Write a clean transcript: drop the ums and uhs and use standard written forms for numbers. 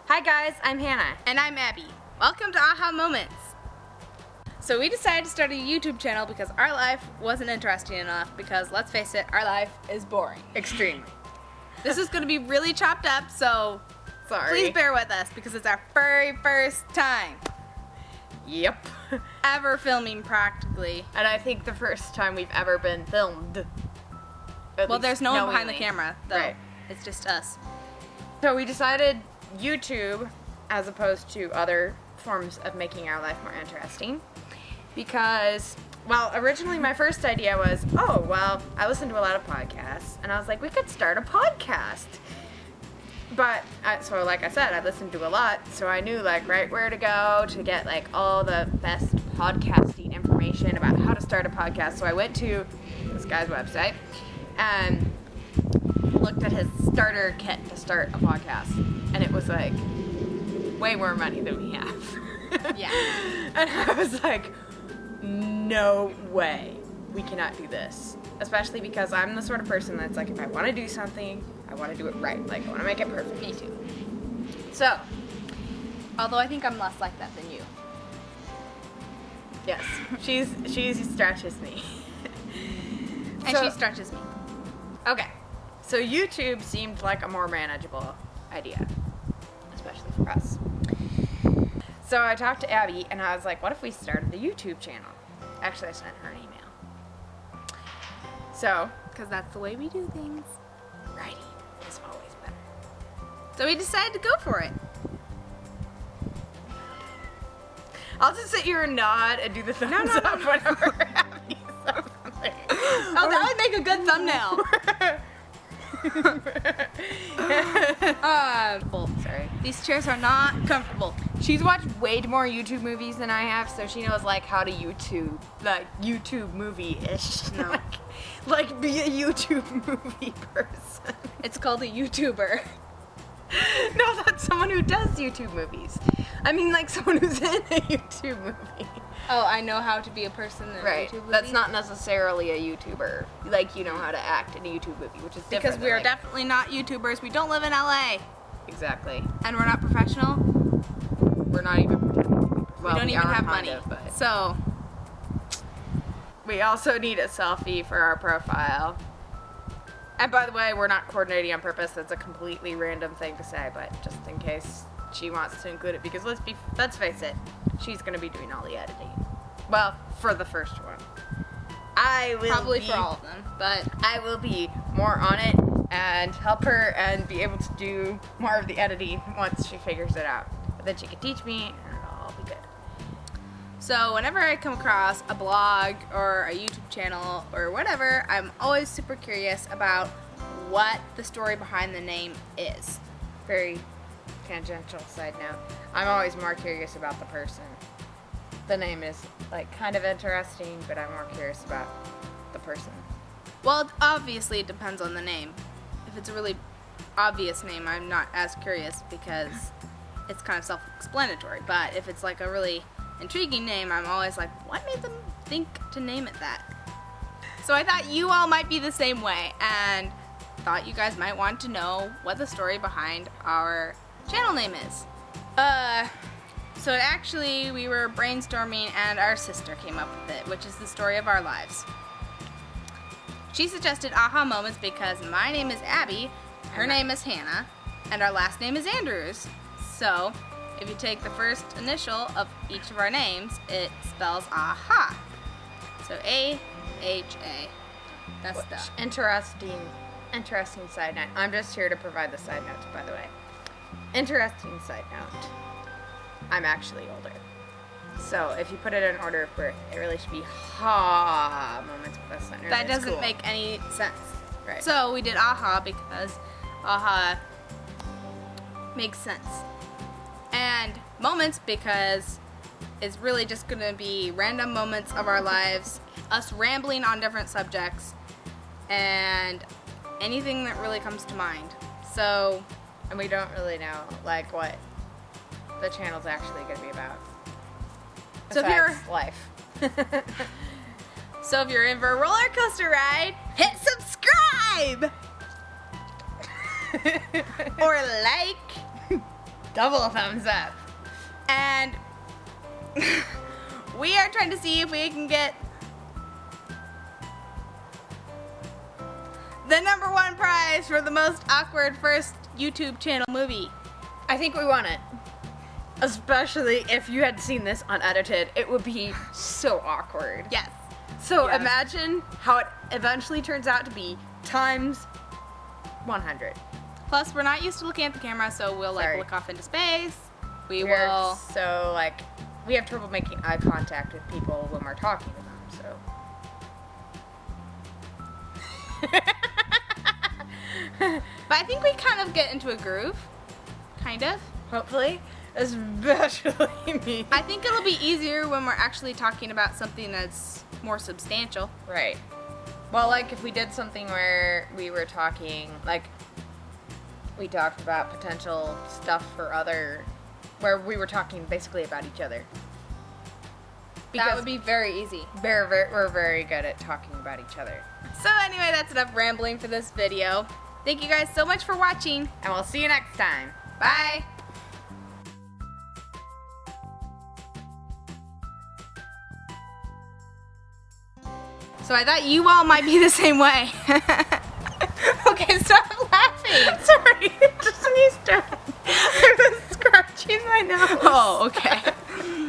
Hi guys, I'm Hannah. And I'm Abby. Welcome to AhaMoments. So we decided to start a YouTube channel because our life wasn't interesting enough because, let's face it, our life is boring. Extremely. This is going to be really chopped up, so Sorry. please bear with us because it's our very first time Yep. ever filming practically. And I think the first time we've ever been filmed. Well, there's no one behind the knowingly. camera, though. Right. It's just us. So we decided YouTube as opposed to other forms of making our life more interesting. Because, well, originally my first idea was, I listen to a lot of podcasts. And I was like, we could start a podcast. But, so like I said, I listened to a lot. So I knew, right where to go to get, all the best podcasting information about how to start a podcast. So I went to this guy's website and looked at his starter kit to start a podcast. And it was, way more money than we have. Yeah. And I was like, no way. We cannot do this. Especially because I'm the sort of person that's like, if I want to do something, I want to do it right. I want to make it perfect. Me too. So, Although I think I'm less like that than you. yes, she stretches me. And So- she stretches me. Okay, so YouTube seemed like a more manageable idea, especially for us. So I talked to Abby, and I was like, what if we started a YouTube channel? Actually, I sent her an email. So, Because that's the way we do things. writing is always better. So we decided to go for it. I'll just sit here and nod and do the thumbs up whenever Abby says something. Oh, that would make a good thumbnail. Sorry. These chairs are not comfortable. She's watched way more YouTube movies than I have, so she knows how to YouTube, YouTube movie-ish. No. Be a YouTube movie person. It's called a YouTuber. No, that's someone who does YouTube movies. I mean, someone who's in a YouTube movie. Oh, I know how to be a person in a Right. YouTube movie. That's not necessarily a YouTuber. You know how to act in a YouTube movie, which is different. Because we are than, definitely not YouTubers. We don't live in LA. Exactly. And we're not professional. We're not even pretending. Well, We don't even are have kind money. of, but So, we also need a selfie for our profile. And by the way, we're not coordinating on purpose. That's a completely random thing to say, but just in case she wants to include it, because let's face it, she's going to be doing all the editing. Well, for the first one. I will probably for all of them. But I will be more on it and help her and be able to do more of the editing once she figures it out. But then she can teach me and it'll all be good. So whenever I come across a blog or a YouTube channel or whatever, I'm always super curious about what the story behind the name is. Very tangential side note. I'm always more curious about the person. The name is kind of interesting, but I'm more curious about the person. Well, obviously it depends on the name. If it's a really obvious name, I'm not as curious because it's kind of self-explanatory. But if it's a really intriguing name, I'm always like, what made them think to name it that? So I thought you all might be the same way and thought you guys might want to know what the story behind our channel name is. So actually we were brainstorming and our sister came up with it, which is the story of our lives. She suggested AhaMoments because my name is Abby, her name is Hannah, and our last name is Andrews. So if you take the first initial of each of our names, it spells aha. So A-H-A. That's the Interesting side note. I'm just here to provide the side notes, by the way. Interesting side note. I'm actually older. So if you put it in order of birth, it really should be AhaMoments with a center. That It's doesn't cool. make any sense. Right. So we did aha because aha makes sense. And moments because it's really just going to be random moments of our lives, us rambling on different subjects, and anything that really comes to mind. So, and we don't really know what the channel's actually going to be about. So if you're Besides life. So if you're in for a roller coaster ride, hit subscribe! Or like. Double thumbs up. And we are trying to see if we can get the #1 prize for the most awkward first YouTube channel movie. I think we won it. Especially if you had seen this unedited, it would be so awkward. Yes. So Yes. imagine how it eventually turns out to be times 100. Plus, we're not used to looking at the camera, so we'll like Sorry. look off into space. We We're will. so like, we have trouble making eye contact with people when we're talking to them, so. But I think we kind of get into a groove. Kind of. Hopefully. Especially me. I think it'll be easier when we're actually talking about something that's more substantial. Right. Well, like if we did something where we were talking, like we talked about potential stuff for other, where we were talking basically about each other. That would be very easy. We're very good at talking about each other. So anyway, that's enough rambling for this video. Thank you guys so much for watching. And we'll see you next time. Bye. So I thought you all might be the same way. Okay, stop laughing. Sorry, just sneezed. I was scratching my nose. Oh, okay.